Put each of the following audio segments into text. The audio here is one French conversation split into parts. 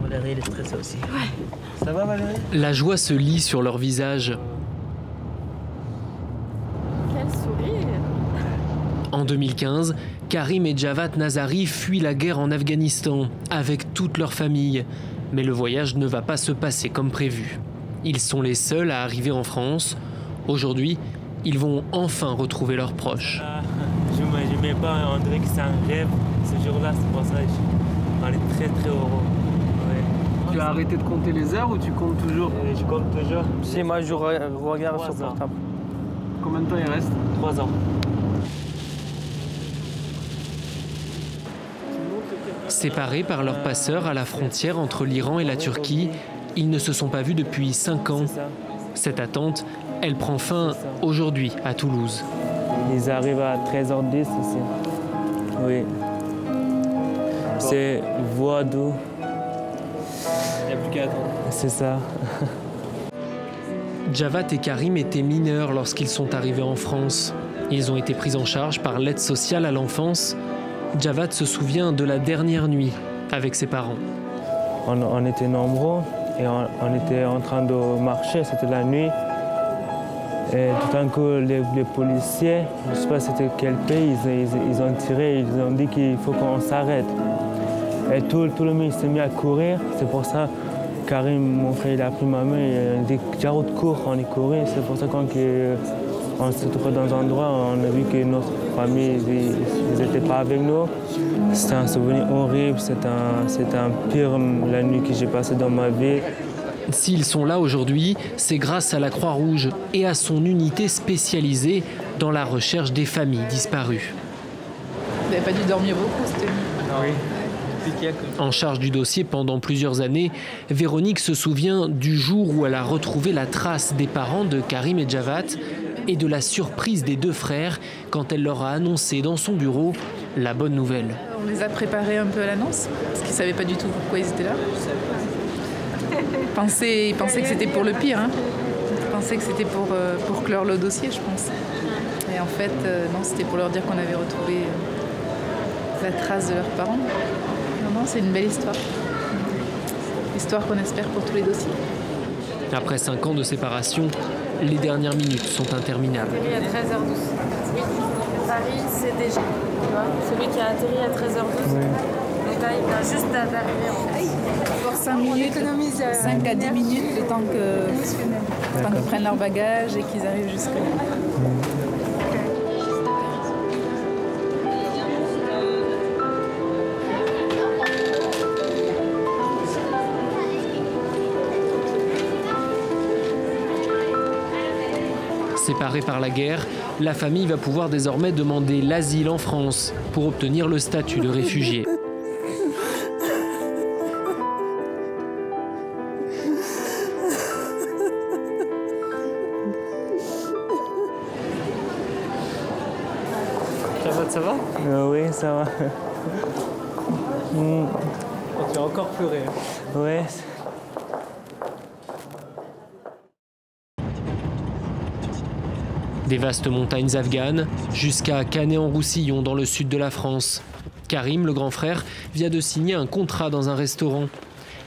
Valérie, elle est stressée aussi. Ouais. Ça va Valérie? La joie se lit sur leur visage. Quel sourire! En 2015, Karim et Javad Nazari fuient la guerre en Afghanistan avec toute leur famille. Mais le voyage ne va pas se passer comme prévu. Ils sont les seuls à arriver en France. Aujourd'hui, ils vont enfin retrouver leurs proches. Je ne mets pas, on dirait que c'est un rêve. Ce jour-là, c'est pour ça qu'on est très très heureux. Ouais. Tu as arrêté de compter les heures ou tu comptes toujours? Je compte toujours. Si, moi je regarde sur portable. Combien de temps il reste? 3 ans. Séparés par leurs passeurs à la frontière entre l'Iran et la Turquie, ils ne se sont pas vus depuis 5 ans. Cette attente, elle prend fin aujourd'hui à Toulouse. Ils arrivent à 13h10 ici. Oui. C'est Voadou. Il n'y a plus qu'à attendre. C'est ça. Javad et Karim étaient mineurs lorsqu'ils sont arrivés en France. Ils ont été pris en charge par l'aide sociale à l'enfance. Javad se souvient de la dernière nuit avec ses parents. On était nombreux et on était en train de marcher, c'était la nuit. Et tout d'un coup, les policiers, je ne sais pas c'était quel pays, ils ont tiré, ils ont dit qu'il faut qu'on s'arrête. Et tout le monde s'est mis à courir, c'est pour ça Karim, mon frère, il a pris ma main et il a dit « Jarod, cours », on est couru. C'est pour ça qu'on s'est trouvé dans un endroit, on a vu que notre famille, ils n'étaient pas avec nous. C'était un souvenir horrible, c'était un pire la nuit que j'ai passée dans ma vie. S'ils sont là aujourd'hui, c'est grâce à la Croix-Rouge et à son unité spécialisée dans la recherche des familles disparues. Vous n'avez pas dû dormir beaucoup cette nuit? Oui. En charge du dossier pendant plusieurs années, Véronique se souvient du jour où elle a retrouvé la trace des parents de Karim et Javad et de la surprise des deux frères quand elle leur a annoncé dans son bureau la bonne nouvelle. On les a préparés un peu à l'annonce, parce qu'ils ne savaient pas du tout pourquoi ils étaient là. Ils pensaient que c'était pour le pire. Hein. Ils pensaient que c'était pour clore le dossier, je pense. Et en fait, non, c'était pour leur dire qu'on avait retrouvé la trace de leurs parents. Non, c'est une belle histoire. Histoire qu'on espère pour tous les dossiers. Après 5 ans de séparation, les dernières minutes sont interminables. Atterri à 13h12. Oui. Paris, c'est déjà. Celui qui a atterri à 13h12. Oui. Donc là, il vient juste d'arriver en fait. Pour 5 minutes, 5 à 10 minutes, le temps qu'ils prennent leur bagage et qu'ils arrivent jusque-là. Séparée par la guerre, la famille va pouvoir désormais demander l'asile en France pour obtenir le statut de réfugié. Ça va? Oui, ça va. Tu as encore pleuré. Oui. Des vastes montagnes afghanes jusqu'à Canet-en-Roussillon dans le sud de la France. Karim, le grand frère, vient de signer un contrat dans un restaurant.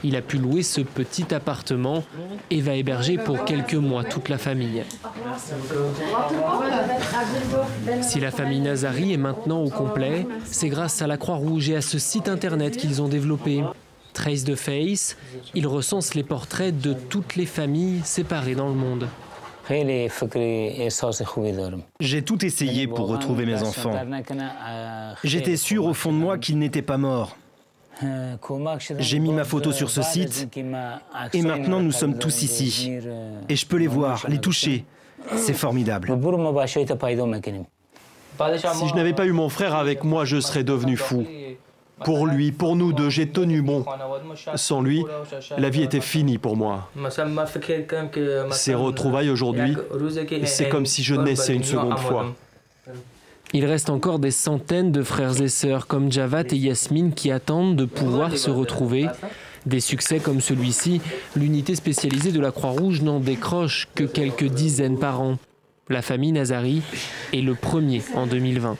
Il a pu louer ce petit appartement et va héberger pour quelques mois toute la famille. Si la famille Nazari est maintenant au complet, c'est grâce à la Croix-Rouge et à ce site internet qu'ils ont développé. Trace the Face, ils recensent les portraits de toutes les familles séparées dans le monde. J'ai tout essayé pour retrouver mes enfants. J'étais sûr au fond de moi qu'ils n'étaient pas morts. J'ai mis ma photo sur ce site et maintenant nous sommes tous ici. Et je peux les voir, les toucher. C'est formidable. Si je n'avais pas eu mon frère avec moi, je serais devenu fou. Pour lui, pour nous deux, j'ai tenu bon. Sans lui, la vie était finie pour moi. Ces retrouvailles aujourd'hui, c'est comme si je naissais une seconde fois. Il reste encore des centaines de frères et sœurs comme Javad et Yasmine qui attendent de pouvoir se retrouver. Des succès comme celui-ci, l'unité spécialisée de la Croix-Rouge n'en décroche que quelques dizaines par an. La famille Nazari est le premier en 2020.